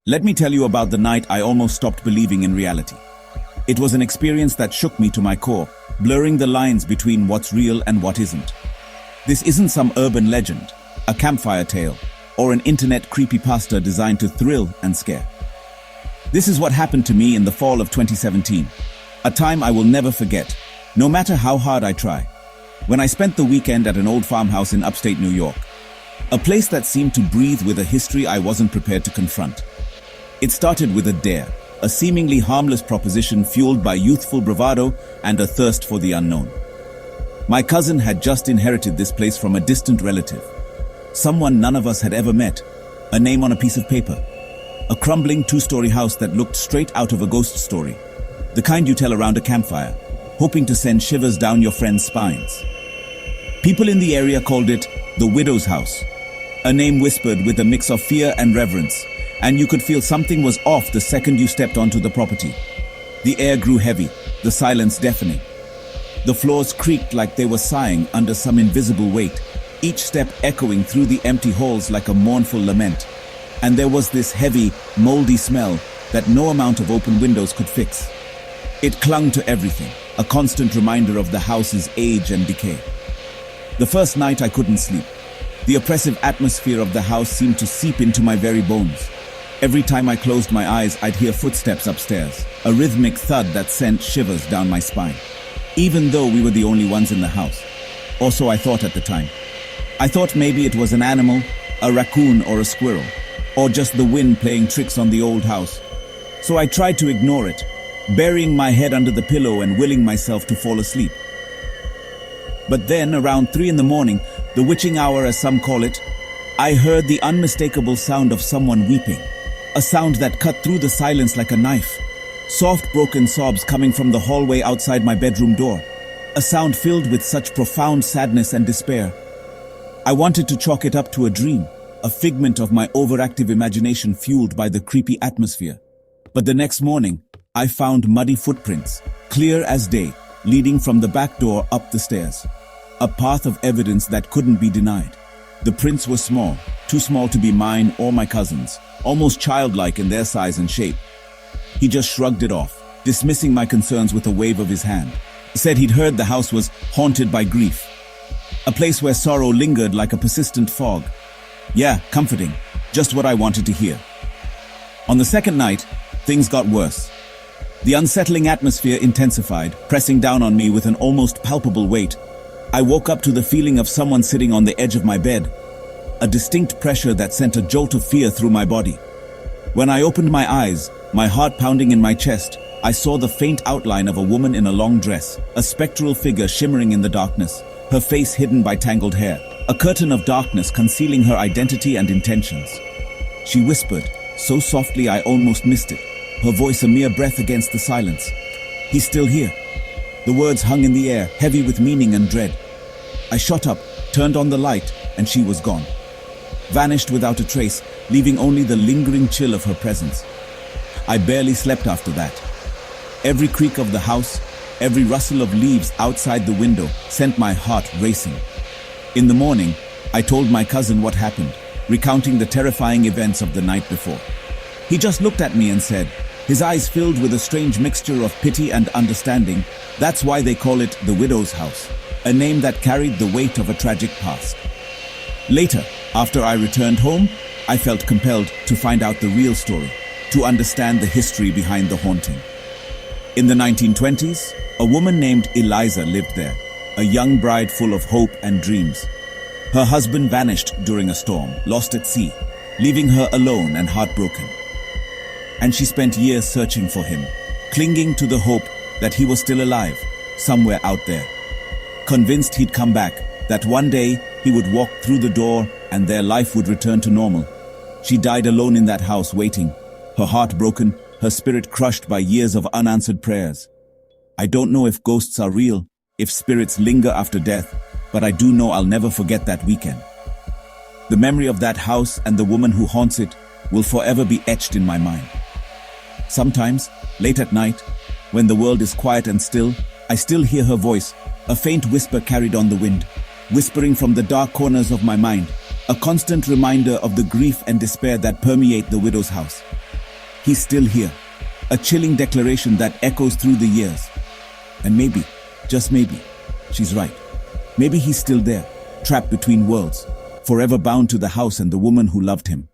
Let me tell you about the night I almost stopped believing in reality. It was an experience that shook me to my core, blurring the lines between what's real and what isn't. This isn't some urban legend, a campfire tale, or an internet creepypasta designed to thrill and scare. This is what happened to me in the fall of 2017, a time I will never forget, no matter how hard I try, when I spent the weekend at an old farmhouse in upstate New York, a place that seemed to breathe with a history I wasn't prepared to confront. It started with a dare, a seemingly harmless proposition fueled by youthful bravado and a thirst for the unknown. My cousin had just inherited this place from a distant relative, someone none of us had ever met, a name on a piece of paper, a crumbling two-story house that looked straight out of a ghost story, the kind you tell around a campfire, hoping to send shivers down your friends' spines. People in the area called it the widow's house, a name whispered with a mix of fear and reverence, and you could feel something was off the second you stepped onto the property. The air grew heavy, the silence deafening. The floors creaked like they were sighing under some invisible weight, each step echoing through the empty halls like a mournful lament. And there was this heavy, moldy smell that no amount of open windows could fix. It clung to everything, a constant reminder of the house's age and decay. The first night I couldn't sleep. The oppressive atmosphere of the house seemed to seep into my very bones. Every time I closed my eyes, I'd hear footsteps upstairs, a rhythmic thud that sent shivers down my spine, even though we were the only ones in the house. Or so I thought at the time. I thought maybe it was an animal, a raccoon or a squirrel, or just the wind playing tricks on the old house. So I tried to ignore it, burying my head under the pillow and willing myself to fall asleep. But then, around 3 a.m, the witching hour as some call it, I heard the unmistakable sound of someone weeping. A sound that cut through the silence like a knife. Soft, broken sobs coming from the hallway outside my bedroom door. A sound filled with such profound sadness and despair. I wanted to chalk it up to a dream, a figment of my overactive imagination fueled by the creepy atmosphere. But the next morning, I found muddy footprints, clear as day, leading from the back door up the stairs. A path of evidence that couldn't be denied. The prints were small, too small to be mine or my cousin's, almost childlike in their size and shape. He just shrugged it off, dismissing my concerns with a wave of his hand. He said he'd heard the house was haunted by grief, a place where sorrow lingered like a persistent fog. Yeah, comforting, just what I wanted to hear. On the second night, things got worse. The unsettling atmosphere intensified, pressing down on me with an almost palpable weight. I woke up to the feeling of someone sitting on the edge of my bed, a distinct pressure that sent a jolt of fear through my body. When I opened my eyes, my heart pounding in my chest, I saw the faint outline of a woman in a long dress, a spectral figure shimmering in the darkness, her face hidden by tangled hair, a curtain of darkness concealing her identity and intentions. She whispered, so softly I almost missed it, her voice a mere breath against the silence. "He's still here." The words hung in the air, heavy with meaning and dread. I shot up, turned on the light, and she was gone. Vanished without a trace, leaving only the lingering chill of her presence. I barely slept after that. Every creak of the house, every rustle of leaves outside the window sent my heart racing. In the morning, I told my cousin what happened, recounting the terrifying events of the night before. He just looked at me and said, his eyes filled with a strange mixture of pity and understanding, "That's why they call it the widow's house," a name that carried the weight of a tragic past. Later, after I returned home, I felt compelled to find out the real story, to understand the history behind the haunting. In the 1920s, a woman named Eliza lived there, a young bride full of hope and dreams. Her husband vanished during a storm, lost at sea, leaving her alone and heartbroken. And she spent years searching for him, clinging to the hope that he was still alive, somewhere out there. Convinced he'd come back, that one day he would walk through the door and their life would return to normal. She died alone in that house, waiting, her heart broken, her spirit crushed by years of unanswered prayers. I don't know if ghosts are real, if spirits linger after death, but I do know I'll never forget that weekend. The memory of that house and the woman who haunts it will forever be etched in my mind. Sometimes, late at night, when the world is quiet and still, I still hear her voice, a faint whisper carried on the wind, whispering from the dark corners of my mind, a constant reminder of the grief and despair that permeate the widow's house. He's still here. A chilling declaration that echoes through the years. And maybe, just maybe, she's right. Maybe he's still there, trapped between worlds, forever bound to the house and the woman who loved him.